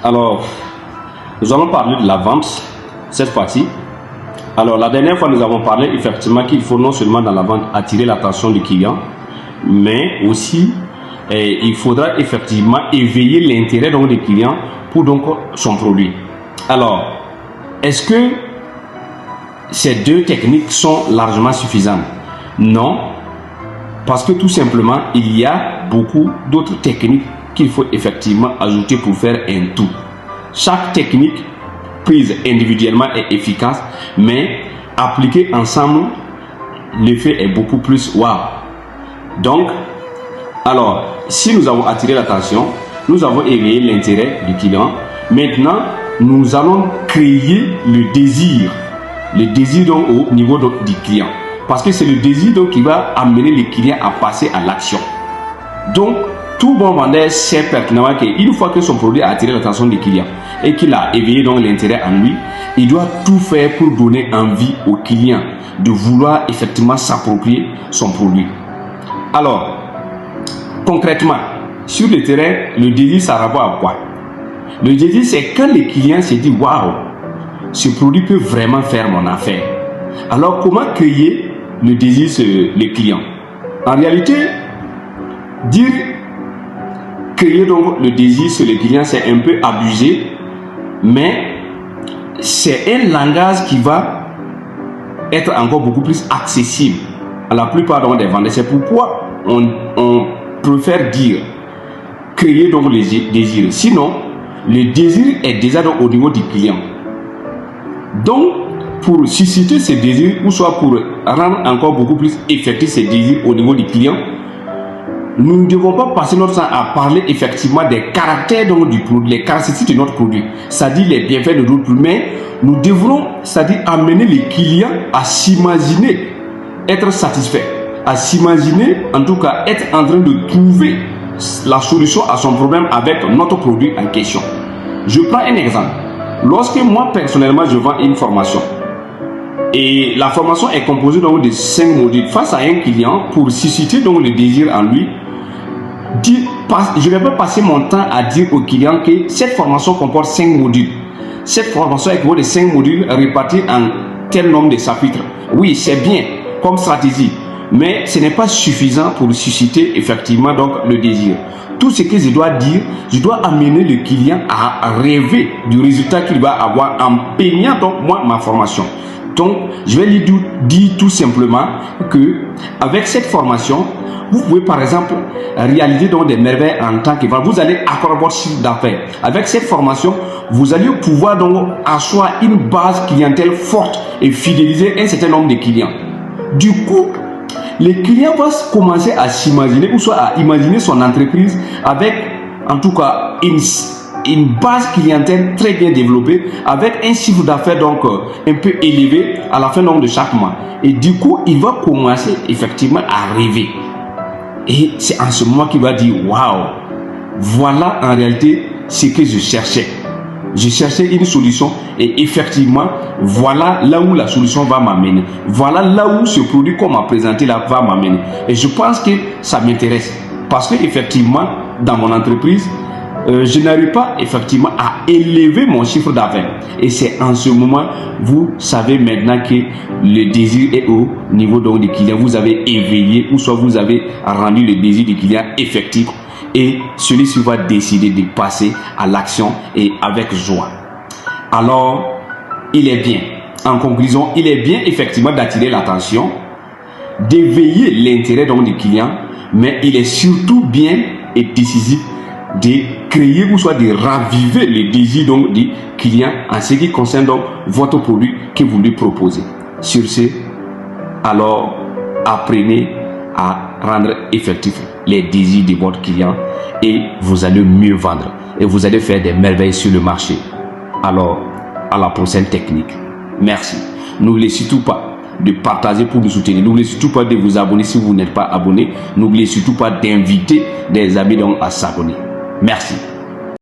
Alors, nous allons parler de la vente cette fois-ci. Alors, la dernière fois, nous avons parlé effectivement qu'il faut non seulement dans la vente attirer l'attention du client, mais aussi il faudra effectivement éveiller l'intérêt donc des clients pour donc son produit. Alors, est-ce que ces deux techniques sont largement suffisantes? Non, parce que tout simplement, il y a beaucoup d'autres techniques qu'il faut effectivement ajouter pour faire un tout. Chaque technique prise individuellement est efficace, mais appliquée ensemble, l'effet est beaucoup plus wow. Donc, alors, si nous avons attiré l'attention, nous avons éveillé l'intérêt du client, maintenant, nous allons créer le désir donc, au niveau donc, du client. Parce que c'est le désir donc, qui va amener le client à passer à l'action. Donc, tout bon vendeur sait pertinemment qu'une fois que son produit a attiré l'attention du client et qu'il a éveillé donc l'intérêt en lui, il doit tout faire pour donner envie au client de vouloir effectivement s'approprier son produit. Alors, concrètement, sur le terrain, le désir, ça rapporte à quoi? Le désir, c'est quand le client se dit « Waouh, ce produit peut vraiment faire mon affaire ». Alors, comment créer le désir sur le client? En réalité, dire créer donc le désir sur le client, c'est un peu abusé, mais c'est un langage qui va être encore beaucoup plus accessible à la plupart donc, des vendeurs. C'est pourquoi on préfère dire créer donc le désir. Sinon, le désir est déjà donc, au niveau du client. Donc, pour susciter ce désir, ou soit pour rendre encore beaucoup plus effectif ce désir au niveau du client, nous ne devons pas passer notre temps à parler effectivement des caractères donc, du produit, les caractéristiques de notre produit, c'est-à-dire les bienfaits de notre produit, mais nous devrons, c'est-à-dire amener les clients à s'imaginer être satisfaits, à s'imaginer, en tout cas, être en train de trouver la solution à son problème avec notre produit en question. Je prends un exemple. Lorsque moi, personnellement, je vends une formation, et la formation est composée donc de 5 modules, face à un client, pour susciter donc le désir en lui, je ne vais pas passer mon temps à dire au client que cette formation comporte 5 modules. Cette formation est composée de 5 modules répartis en tel nombre de chapitres. Oui, c'est bien comme stratégie, mais ce n'est pas suffisant pour susciter effectivement donc le désir. Tout ce que je dois dire, je dois amener le client à rêver du résultat qu'il va avoir en payant donc moi ma formation. Donc, je vais lui dire tout simplement que avec cette formation, vous pouvez par exemple réaliser donc des merveilles en tant que vendeur. Vous allez accroître votre chiffre d'affaires. Avec cette formation, vous allez pouvoir donc asseoir une base clientèle forte et fidéliser un certain nombre de clients. Du coup, les clients vont commencer à s'imaginer ou soit à imaginer son entreprise avec en tout cas une base clientèle très bien développée avec un chiffre d'affaires donc un peu élevé à la fin donc, de chaque mois. Et du coup, il va commencer effectivement à rêver. Et c'est en ce moment qu'il va dire waouh, voilà en réalité ce que je cherchais. Je cherchais une solution et effectivement, voilà là où la solution va m'amener. Voilà là où ce produit qu'on m'a présenté là va m'amener. Et je pense que ça m'intéresse parce que effectivement, dans mon entreprise, je n'arrive pas effectivement à élever mon chiffre d'affaires. Et c'est en ce moment, vous savez maintenant que le désir est au niveau donc du client. Vous avez éveillé ou soit vous avez rendu le désir du client effectif. Et celui-ci va décider de passer à l'action et avec joie. Alors, il est bien. En conclusion, il est bien effectivement d'attirer l'attention, d'éveiller l'intérêt donc du client, mais il est surtout bien et décisif de créer ou soit de raviver le désir donc du client en ce qui concerne donc votre produit que vous lui proposez. Sur ce, alors apprenez à rendre effectif les désirs de votre client et vous allez mieux vendre et vous allez faire des merveilles sur le marché. Alors, à la prochaine technique. Merci. N'oubliez surtout pas de partager pour nous soutenir. N'oubliez surtout pas de vous abonner si vous n'êtes pas abonné. N'oubliez surtout pas d'inviter des amis donc à s'abonner. Merci.